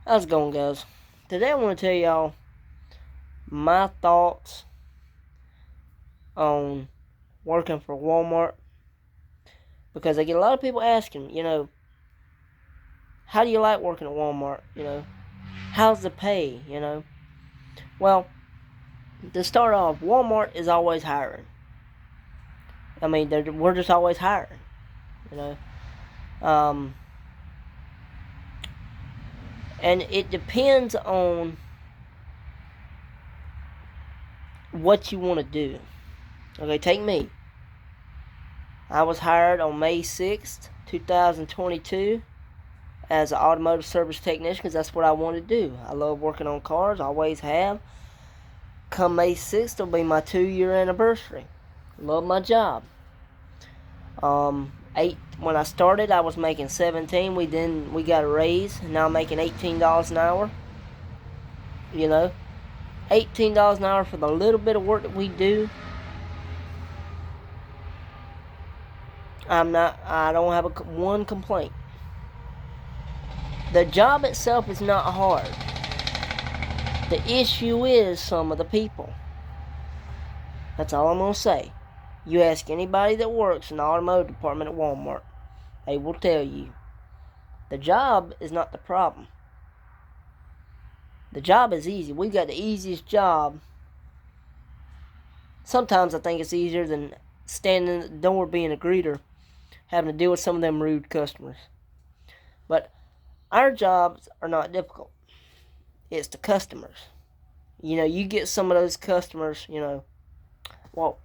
How's it going, guys? Today I want to tell y'all my thoughts on working for Walmart because I get a lot of people asking, how do you like working at Walmart? How's the pay? Well, to start off, Walmart is always hiring. I mean, we're just always hiring, you know. Um, and it depends on what you want to do. Okay, take me. I was hired on May 6th, 2022 as an automotive service technician because that's what I want to do. I love working on cars, always have. Come May 6th will be my 2-year anniversary. Love my job. When I started, I was making 17. We got a raise. Now I'm making $18 an hour. You know, $18 an hour for the little bit of work that we do. I don't have one complaint. The job itself is not hard. The issue is some of the people. That's all I'm going to say. You ask anybody that works in the automotive department at Walmart, they will tell you. The job is not the problem. The job is easy. We've got the easiest job. Sometimes I think it's easier than standing at the door being a greeter, having to deal with some of them rude customers. But our jobs are not difficult. It's the customers. You get some of those customers, well,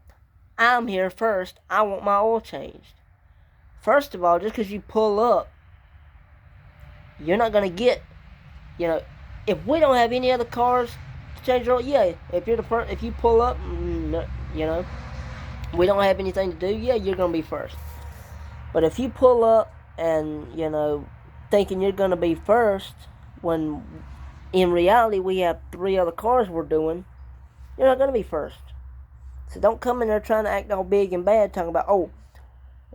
I'm here first. I want my oil changed. First of all, just because you pull up, you're not going to get, if we don't have any other cars to change your oil, yeah, if you pull up, we don't have anything to do, yeah, you're going to be first. But if you pull up and, thinking you're going to be first, when in reality we have 3 other cars we're doing, you're not going to be first. So don't come in there trying to act all big and bad, talking about, oh,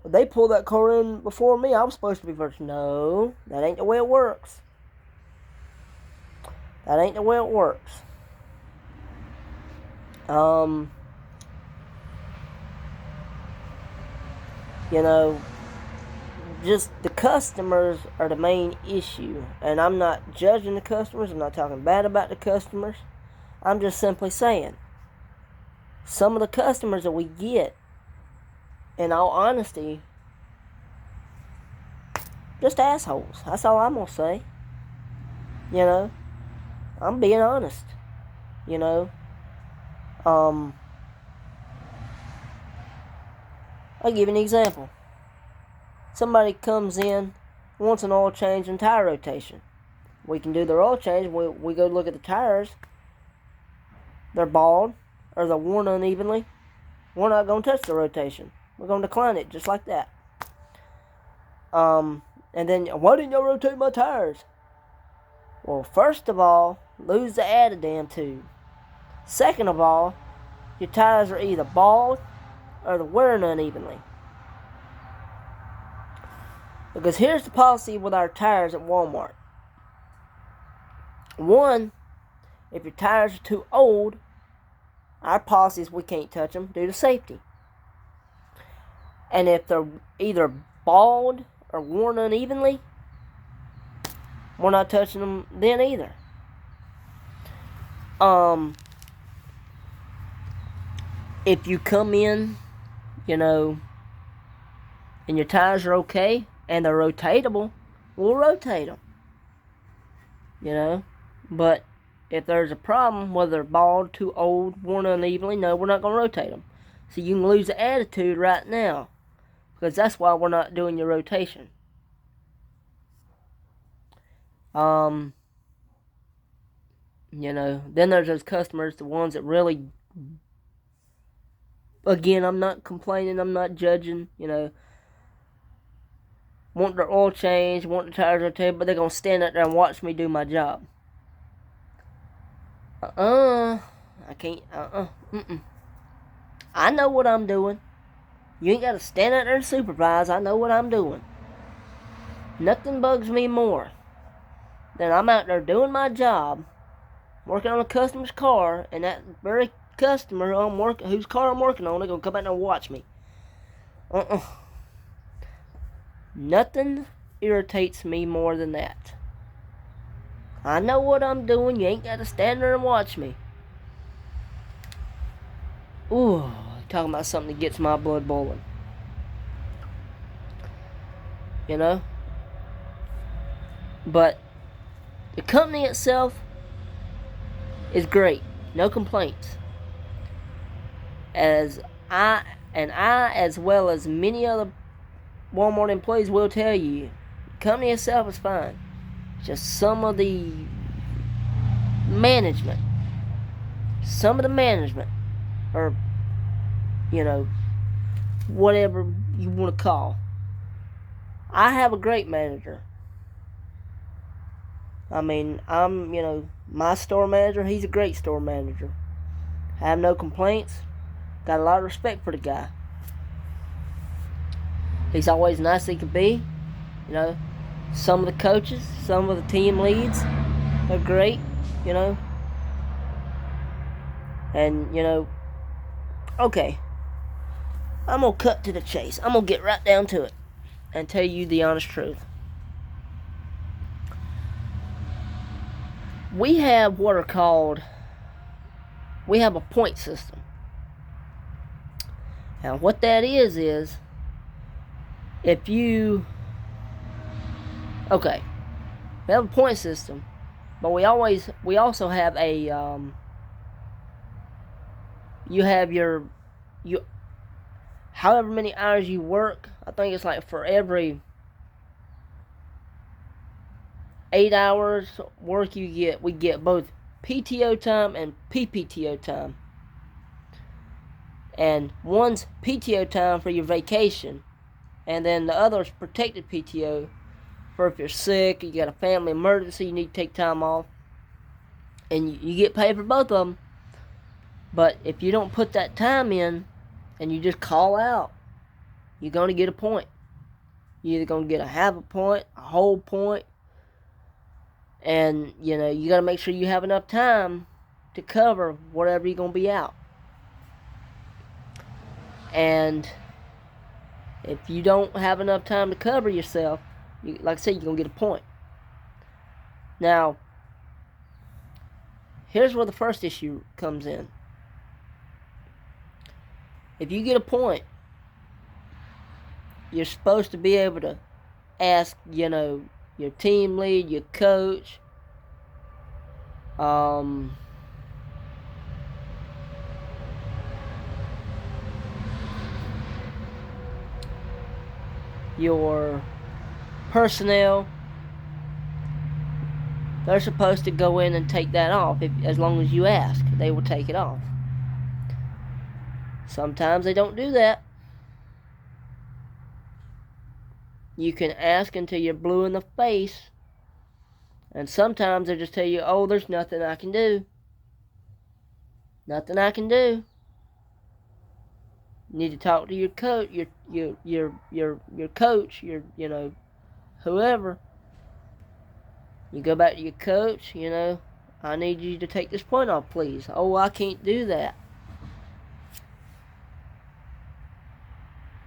they pulled that car in before me, I was supposed to be first. No, that ain't the way it works. That ain't the way it works. Just the customers are the main issue. And I'm not judging the customers. I'm not talking bad about the customers. I'm just simply saying, some of the customers that we get, in all honesty, just assholes. That's all I'm going to say. I'm being honest. I'll give you an example. Somebody comes in, wants an oil change and tire rotation. We can do their oil change. We go look at the tires. They're bald or they're worn unevenly. We're not going to touch the rotation. We're going to decline it just like that. And then, why didn't y'all rotate my tires? Well, first of all, lose the add-a-damn tube. Second of all, your tires are either bald or they're wearing unevenly. Because here's the policy with our tires at Walmart. One, if your tires are too old, our policy is we can't touch them due to safety. And if they're either bald or worn unevenly, we're not touching them then either. If you come in, and your tires are okay, and they're rotatable, we'll rotate them. But if there's a problem, whether they're bald, too old, worn unevenly, no, we're not going to rotate them. So you can lose the attitude right now, because that's why we're not doing your rotation. Then there's those customers, the ones that really, again, I'm not complaining, I'm not judging, want their oil changed, want the tires rotated, but they're going to stand out there and watch me do my job. I can't, I know what I'm doing. You ain't got to stand out there and supervise. I know what I'm doing. Nothing bugs me more then I'm out there doing my job, working on a customer's car, and that very customer whose car I'm working on, they're gonna come out there and watch me. Nothing irritates me more than that. I know what I'm doing. You ain't got to stand there and watch me. Ooh, talking about something that gets my blood boiling. You know? But the company itself is great. No complaints. As well as many other Walmart employees will tell you, the company itself is fine. Just some of the management, or, whatever you want to call. I have a great manager. I mean, I'm, my store manager, he's a great store manager. I have no complaints. Got a lot of respect for the guy. He's always nice as he could be. Some of the coaches, some of the team leads, they're great, And, okay. I'm going to cut to the chase. I'm going to get right down to it and tell you the honest truth. We have we have a point system. Now, what that is if you, okay, we have a point system, but we also have a, you have however many hours you work, I think it's like for every 8 hours work we get both PTO time and PPTO time. And one's PTO time for your vacation, and then the other's protected PTO for if you're sick, you got a family emergency, you need to take time off. And you get paid for both of them. But if you don't put that time in, and you just call out, you're going to get a point. You're either going to get a half a point, a whole point, and, you got to make sure you have enough time to cover whatever you're going to be out. And if you don't have enough time to cover yourself, like I said, you're going to get a point. Now, here's where the first issue comes in. If you get a point, you're supposed to be able to ask, your team lead, your coach, your personnel. They're supposed to go in and take that off. As long as you ask, they will take it off. Sometimes they don't do that. You can ask until you're blue in the face. And sometimes they just tell you, oh, there's nothing I can do. Nothing I can do. You need to talk to your coach, your coach, whoever. You go back to your coach, I need you to take this point off, please. Oh, I can't do that.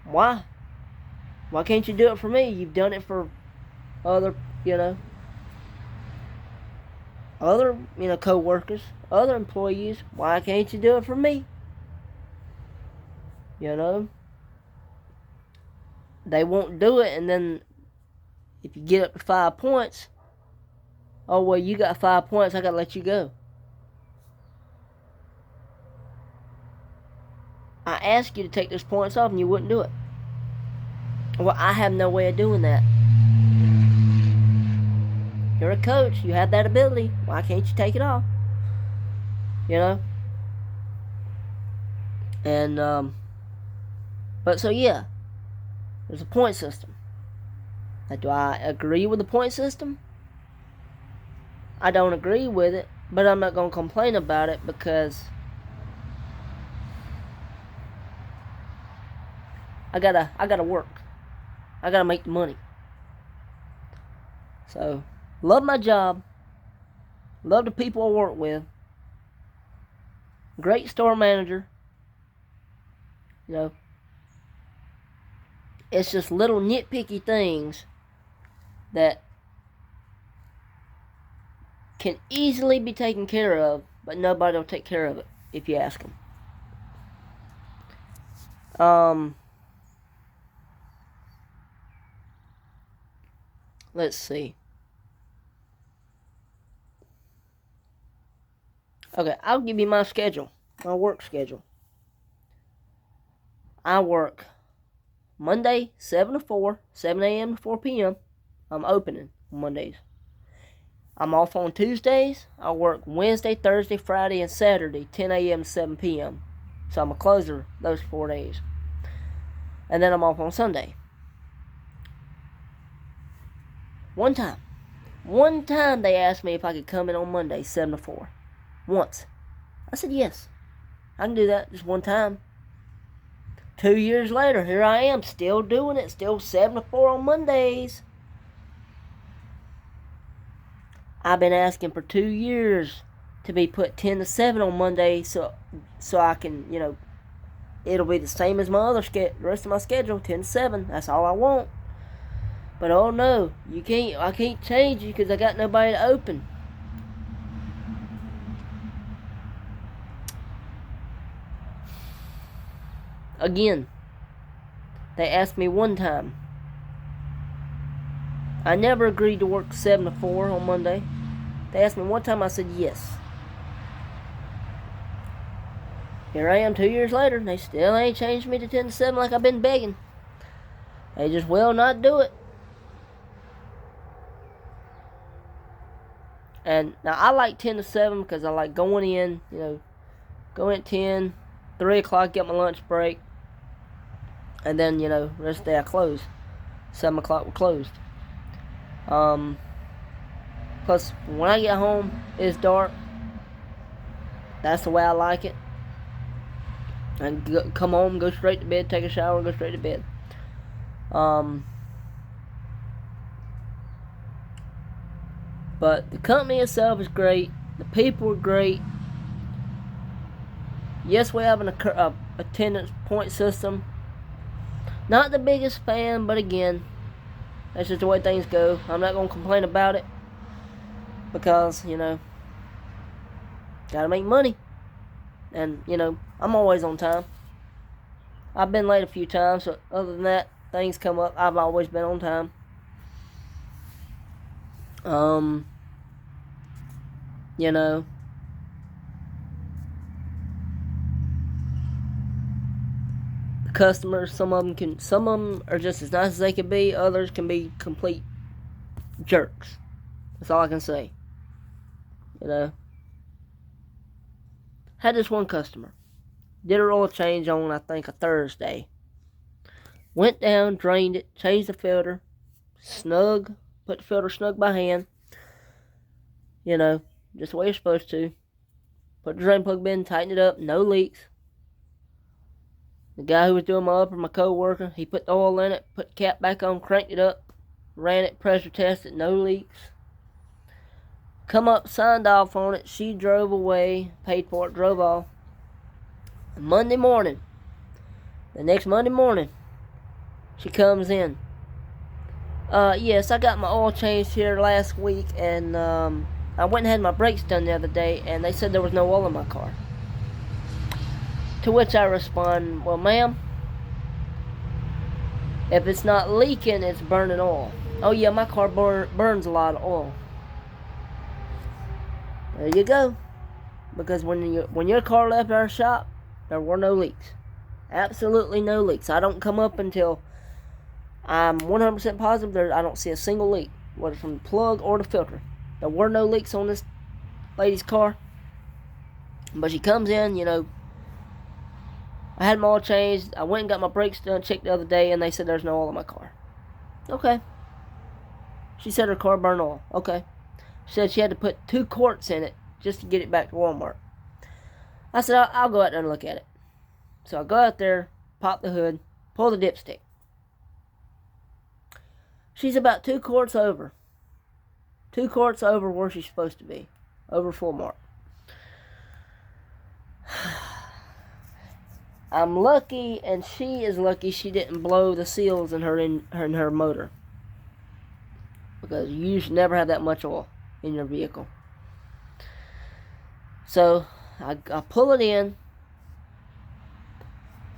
Why? Why can't you do it for me? You've done it for other, co-workers, other employees. Why can't you do it for me? They won't do it, and then if you get up to 5 points, oh, well, you got 5 points, I gotta let you go. I asked you to take those points off, and you wouldn't do it. Well, I have no way of doing that. You're a coach. You have that ability. Why can't you take it off? And, but so yeah, there's a point system. Now, do I agree with the point system? I don't agree with it, but I'm not going to complain about it because I gotta work. I gotta make the money. So, Love my job. Love the people I work with. Great store manager. You know, it's just little nitpicky things that can easily be taken care of, but nobody will take care of it if you ask them. Let's see. Okay, I'll give you my schedule, my work schedule. I work Monday, 7 to 4, 7 a.m. to 4 p.m. I'm opening on Mondays. I'm off on Tuesdays. I work Wednesday, Thursday, Friday, and Saturday, 10 a.m. to 7 p.m. So I'm a closer those 4 days. And then I'm off on Sunday. One time they asked me if I could come in on Monday, 7 to 4. Once. I said yes. I can do that just one time. 2 years later, here I am, still doing it, still 7 to 4 on Mondays. I've been asking for 2 years to be put 10 to 7 on Monday so I can, it'll be the same as my the rest of my schedule, 10 to 7. That's all I want. But oh no, I can't change it because I got nobody to open. Again, they asked me one time. I never agreed to work 7 to 4 on Monday. They asked me one time, I said yes. Here I am 2 years later, and they still ain't changed me to 10 to 7 like I've been begging. They just will not do it. And now I like 10 to 7 because I like going in, going at 10, 3 o'clock, get my lunch break. And then, rest of the day I close. 7 o'clock we're closed. Plus, when I get home, it's dark. That's the way I like it. And come home, go straight to bed, take a shower, and go straight to bed. But the company itself is great. The people are great. Yes, we have an attendance point system. Not the biggest fan, but again, that's just the way things go. I'm not going to complain about it. Because, gotta make money. And, I'm always on time. I've been late a few times, so other than that, things come up, I've always been on time. The customers, some of them are just as nice as they can be, others can be complete jerks. That's all I can say. Had this one customer. Did her oil change on, I think, a Thursday. Went down, drained it, changed the filter. Put the filter snug by hand. Just the way you're supposed to. Put the drain plug in, tighten it up, no leaks. The guy who was doing my upper, my co-worker, he put the oil in it, put the cap back on, cranked it up, ran it, pressure tested, no leaks. Come up, signed off on it. She drove away, paid for it, drove off. The next Monday morning, she comes in. Yes, I got my oil changed here last week, and I went and had my brakes done the other day, and they said there was no oil in my car. To which I respond, well, ma'am, if it's not leaking, it's burning oil. Oh yeah, my car burns a lot of oil. There you go. Because when your car left our shop, there were no leaks. Absolutely no leaks. I don't come up until I'm 100% positive I don't see a single leak, whether from the plug or the filter. There were no leaks on this lady's car. But she comes in, I had them all changed. I went and got my brakes done, checked the other day, and they said there's no oil in my car. Okay. She said her car burned oil. Okay. She said she had to put 2 quarts in it just to get it back to Walmart. I said, I'll go out there and look at it. So I go out there, pop the hood, pull the dipstick. She's about 2 quarts over. 2 carts over where she's supposed to be. Over full mark. I'm lucky, and she is lucky she didn't blow the seals in her motor. Because you usually never have that much oil in your vehicle. So, I pull it in,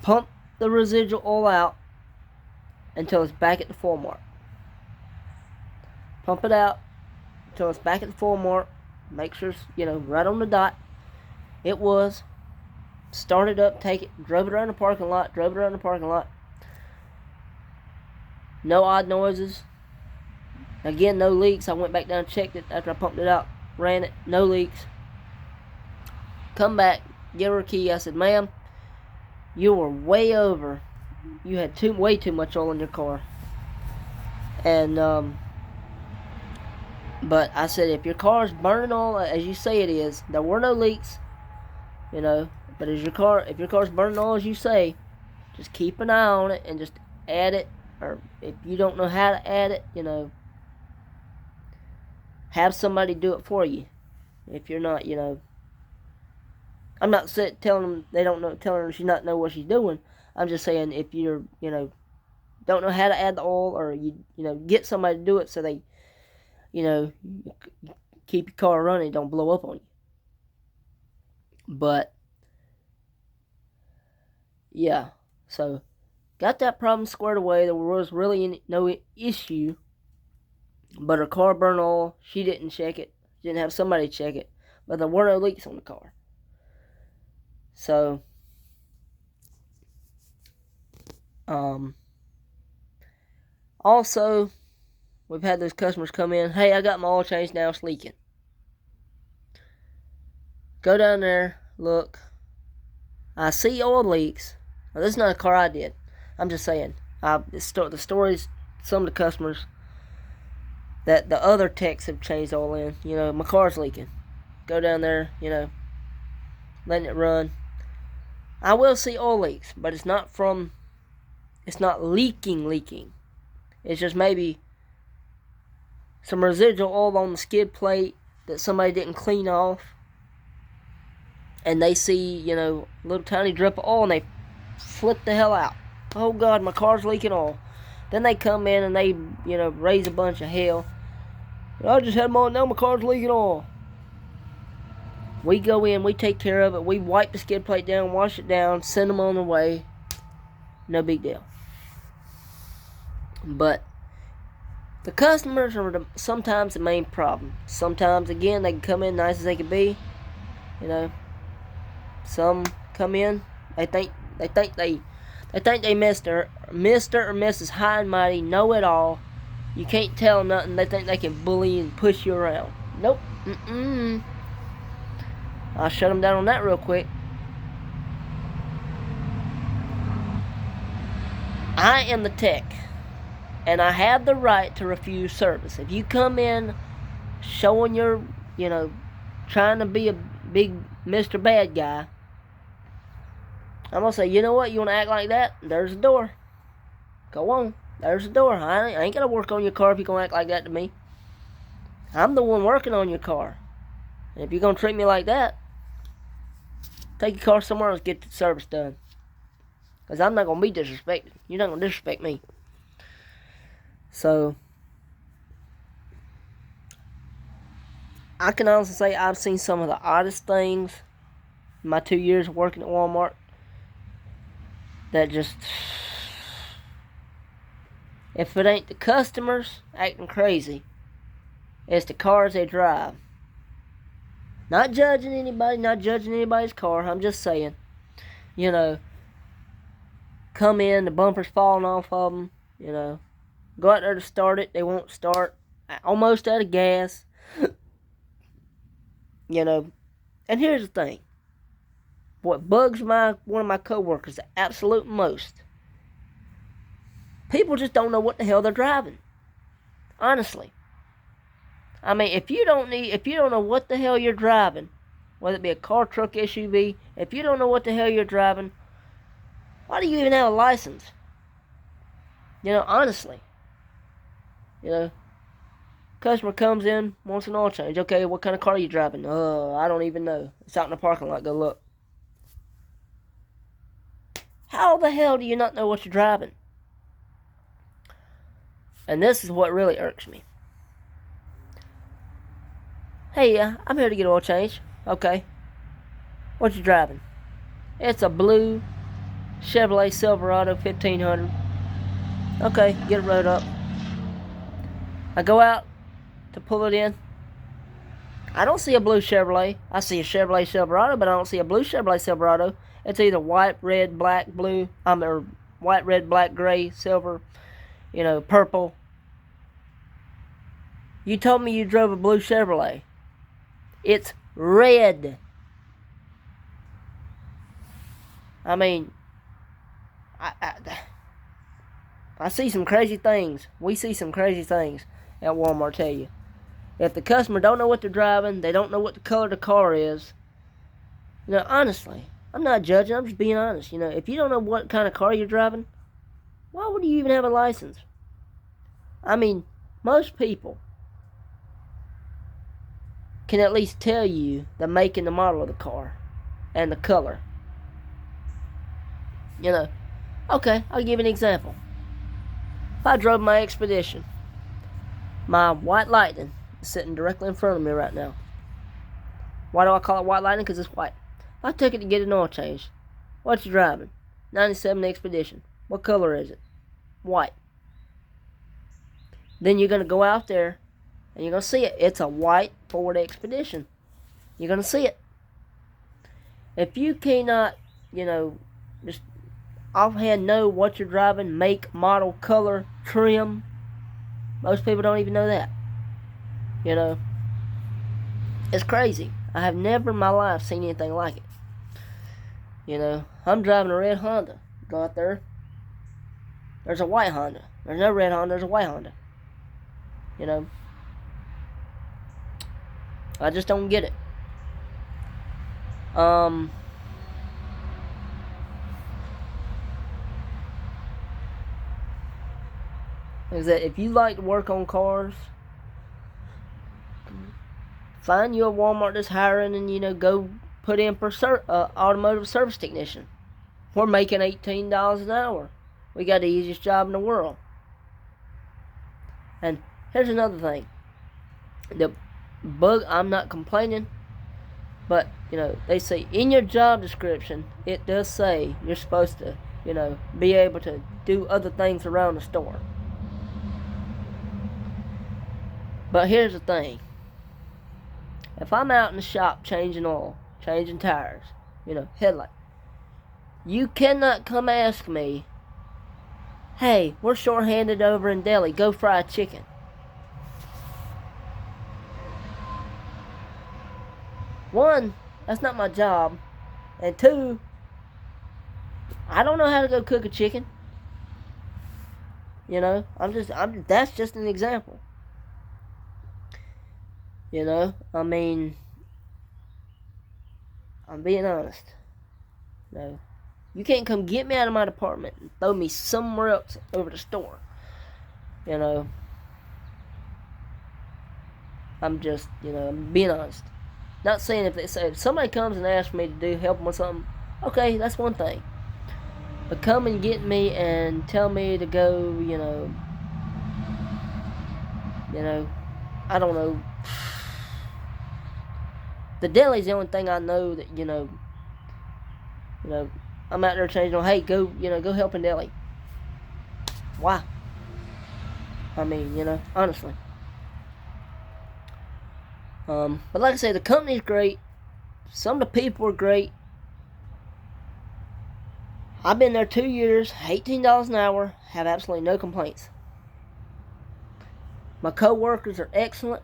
pump the residual oil out until it's back at the full mark. Pump it out until it's back at the full mark. Make sure it's, right on the dot. It was. Started up, take it, drove it around the parking lot, No odd noises. Again, no leaks. I went back down and checked it after I pumped it out, ran it, no leaks. Come back, give her a key. I said, ma'am, you were way over. You had way too much oil in your car. And, but I said, if your car's burning oil, as you say it is, there were no leaks, but if your car's burning oil as you say, just keep an eye on it and just add it. Or if you don't know how to add it, have somebody do it for you. If you're not, I'm not telling her she not know what she's doing. I'm just saying if you're, don't know how to add the oil, or you get somebody to do it so they, keep your car running, don't blow up on you. But yeah, so got that problem squared away. There was really no issue, but her car burned oil. She didn't check it. She didn't have somebody check it, but there were no leaks on the car. So, also, we've had those customers come in. Hey, I got my oil changed now. It's leaking. Go down there, look. I see oil leaks. Now, this is not a car I did. I'm just saying. The stories, some of the customers that the other techs have changed oil in. My car's leaking. Go down there, letting it run. I will see oil leaks, but it's not leaking. It's just maybe some residual oil on the skid plate that somebody didn't clean off. And they see, a little tiny drip of oil, and they flip the hell out. Oh God, my car's leaking oil. Then they come in and they, raise a bunch of hell. I just had them on, now my car's leaking oil. We go in, we take care of it, we wipe the skid plate down, wash it down, send them on their way. No big deal. But the customers are sometimes the main problem. Sometimes, again, they can come in nice as they can be. Some come in, they think they Mr. or Mrs. High and Mighty, know it all. You can't tell nothing. They think they can bully and push you around. Nope. I'll shut them down on that real quick. I am the tech, and I have the right to refuse service. If you come in showing your, trying to be a big Mr. Bad Guy, I'm going to say, you know what, you want to act like that? There's the door. Go on. There's the door. I ain't going to work on your car if you're going to act like that to me. I'm the one working on your car. And if you're going to treat me like that, take your car somewhere else and get the service done. Because I'm not going to be disrespected. You're not going to disrespect me. So, I can honestly say I've seen some of the oddest things in my 2 years working at Walmart. That just, if it ain't the customers acting crazy, it's the cars they drive. Not judging anybody, not judging anybody's car. I'm just saying, come in, the bumper's falling off of them, go out there to start it, they won't start, almost out of gas, and here's the thing. What bugs one of my coworkers the absolute most, people just don't know what the hell they're driving. Honestly. I mean, if you don't know what the hell you're driving, whether it be a car, truck, SUV, if you don't know what the hell you're driving, why do you even have a license? Honestly. Customer comes in, wants an oil change. Okay, what kind of car are you driving? I don't even know. It's out in the parking lot. Go look. How the hell do you not know what you're driving? And this is what really irks me. Hey, I'm here to get oil change. Okay. What you driving? It's a blue Chevrolet Silverado 1500. Okay, get it rode up. I go out to pull it in. I don't see a blue Chevrolet. I see a Chevrolet Silverado, but I don't see a blue Chevrolet Silverado. It's either white, red, black, blue. Or white, red, black, gray, silver, purple. You told me you drove a blue Chevrolet. It's red. I mean, I see some crazy things. We see some crazy things at Walmart, tell you. If the customer don't know what they're driving, they don't know what the color of the car is. Honestly, I'm not judging. I'm just being honest. If you don't know what kind of car you're driving, why would you even have a license? I mean, most people can at least tell you the make and the model of the car and the color. Okay, I'll give you an example. If I drove my Expedition, my White Lightning is sitting directly in front of me right now. Why do I call it White Lightning? Because it's white. If I took it to get an oil change, what you driving? 97 Expedition. What color is it? White. Then you're going to go out there and you're going to see it. It's a white Ford Expedition. You're going to see it. If you cannot, just offhand know what you're driving, make, model, color, trim, most people don't even know that. It's crazy. I have never in my life seen anything like it. I'm driving a red Honda. Go out there. There's a white Honda. There's no red Honda. There's a white Honda. I just don't get it. Is that if you like to work on cars, find you a Walmart that's hiring and, go put in for automotive service technician. We're making $18 an hour. We got the easiest job in the world. And here's another thing. The bug, I'm not complaining, but, they say in your job description, it does say you're supposed to, be able to do other things around the store. But here's the thing. If I'm out in the shop changing oil, changing tires, headlight, you cannot come ask me, hey, we're short-handed over in deli, go fry chicken. One, that's not my job. And two, I don't know how to go cook a chicken. That's just an example. I mean, I'm being honest. You can't come get me out of my department and throw me somewhere else over the store. I'm just, I'm being honest. Not saying if somebody comes and asks me to help them with something, okay, that's one thing. But come and get me and tell me to go, I don't know. The deli's the only thing I know that, I'm out there changing on, hey, go help in deli. Why? I mean, honestly. But like I say, the company's great. Some of the people are great. I've been there 2 years, $18 an hour, have absolutely no complaints. My co-workers are excellent.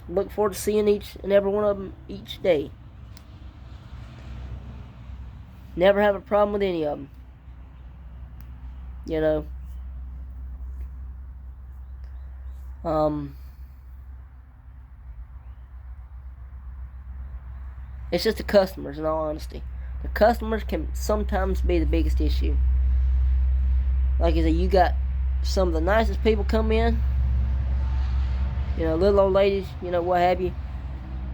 Look forward to seeing each and every one of them each day. Never have a problem with any of them. It's just the customers, in all honesty. The customers can sometimes be the biggest issue. Like I said, you got some of the nicest people come in, you know, little old ladies, you know, what have you.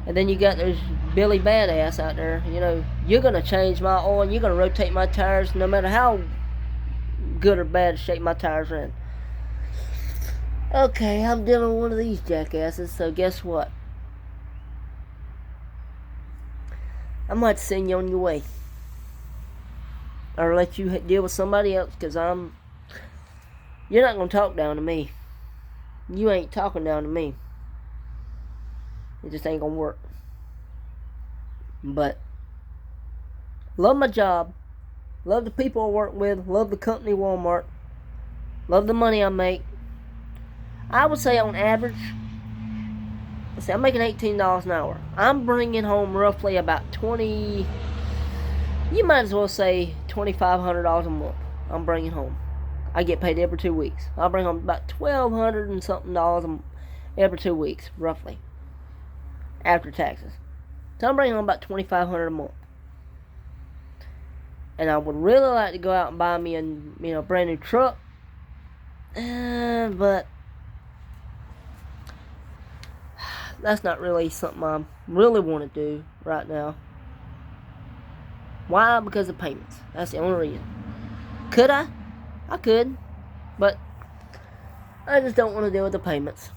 And then you got those Billy Badass out there, you know, you're going to change my oil and you're going to rotate my tires no matter how good or bad shape my tires are in. Okay, I'm dealing with one of these jackasses, so guess what? I'm going to have to send you on your way. Or let you deal with somebody else, because you're not going to talk down to me. You ain't talking down to me. It just ain't going to work. But, love my job. Love the people I work with. Love the company Walmart. Love the money I make. I would say on average, let's see, I'm making $18 an hour. I'm bringing home roughly about 20, you might as well say $2,500 a month. I'm bringing home. I get paid every 2 weeks. I'll bring home about $1,200 and something every 2 weeks, roughly, after taxes. So I'm bringing home about $2,500 a month. And I would really like to go out and buy me a brand new truck, but that's not really something I really want to do right now. Why? Because of payments. That's the only reason. Could I? I could. But I just don't want to deal with the payments.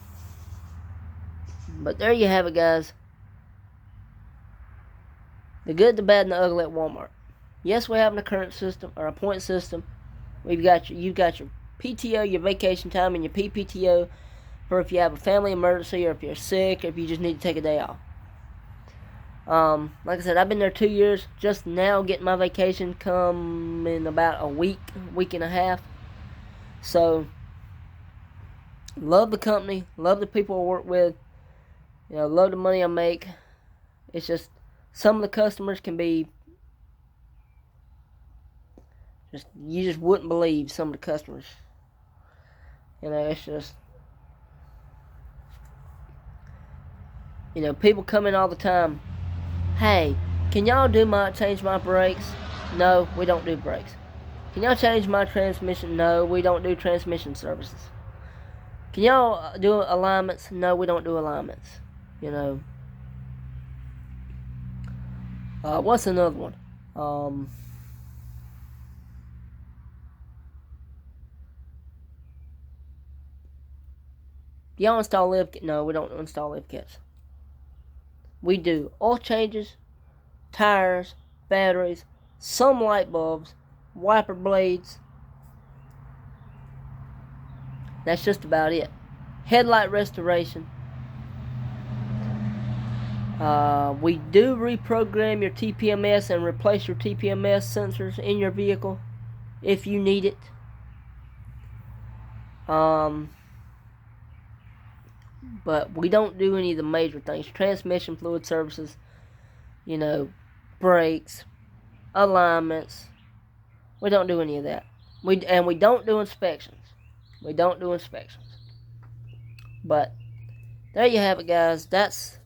But there you have it, guys. The good, the bad, and the ugly at Walmart. Yes, we have a current system, or a point system. You've got your PTO, your vacation time, and your PPTO for if you have a family emergency, or if you're sick, or if you just need to take a day off. Like I said, I've been there 2 years. Just now getting my vacation come in about a week and a half. So, love the company, love the people I work with. You know, love the money I make. It's just some of the customers can be you just wouldn't believe some of the customers. You know, it's just, you know, people come in all the time. Hey, can y'all change my brakes? No, we don't do brakes. Can y'all change my transmission? No, we don't do transmission services. Can y'all do alignments? No, we don't do alignments. You know. What's another one? Do y'all install lift kits? No, we don't install lift kits. We do oil changes, tires, batteries, some light bulbs, wiper blades. That's just about it. Headlight restoration. We do reprogram your TPMS and replace your TPMS sensors in your vehicle if you need it. But we don't do any of the major things. Transmission fluid services, you know, brakes, alignments. We don't do any of that. We don't do inspections. We don't do inspections. But there you have it, guys. That's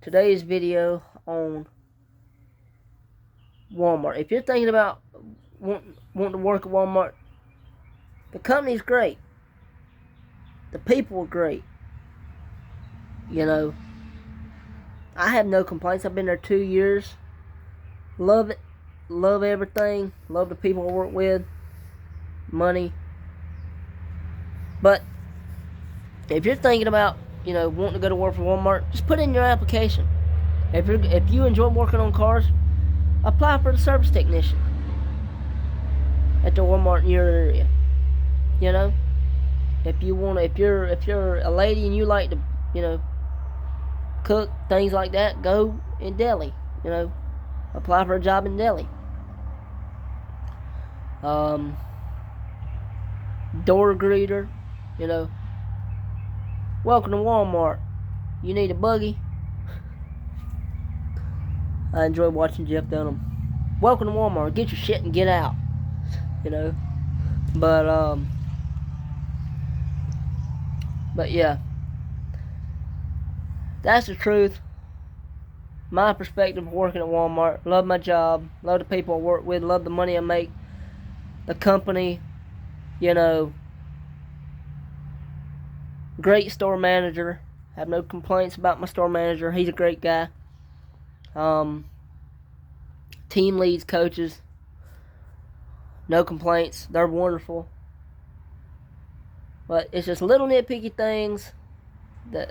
today's video on Walmart. If you're thinking about wanting to work at Walmart, the company's great. The people are great. You know, I have no complaints. I've been there 2 years. Love it. Love everything. Love the people I work with. Money. But if you're thinking about, you know, wanting to go to work for Walmart, just put in your application. If you enjoy working on cars, apply for the service technician at the Walmart in your area. You know, if you're a lady and you like to, you know, cook, things like that, go in deli. You know, apply for a job in deli. Door greeter. You know, welcome to Walmart. You need a buggy? I enjoy watching Jeff Dunham. Welcome to Walmart. Get your shit and get out. You know, but yeah, that's the truth. My perspective of working at Walmart. Love my job. Love the people I work with. Love the money I make. The company, you know, Great store manager. Have no complaints about my store manager. He's a great guy. Team leads, coaches. No complaints. They're wonderful. But it's just little nitpicky things that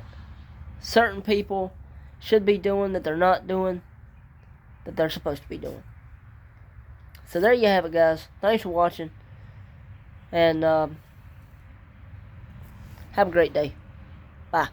certain people should be doing that they're not doing, that they're supposed to be doing. So there you have it, guys. Thanks for watching. And have a great day. Bye.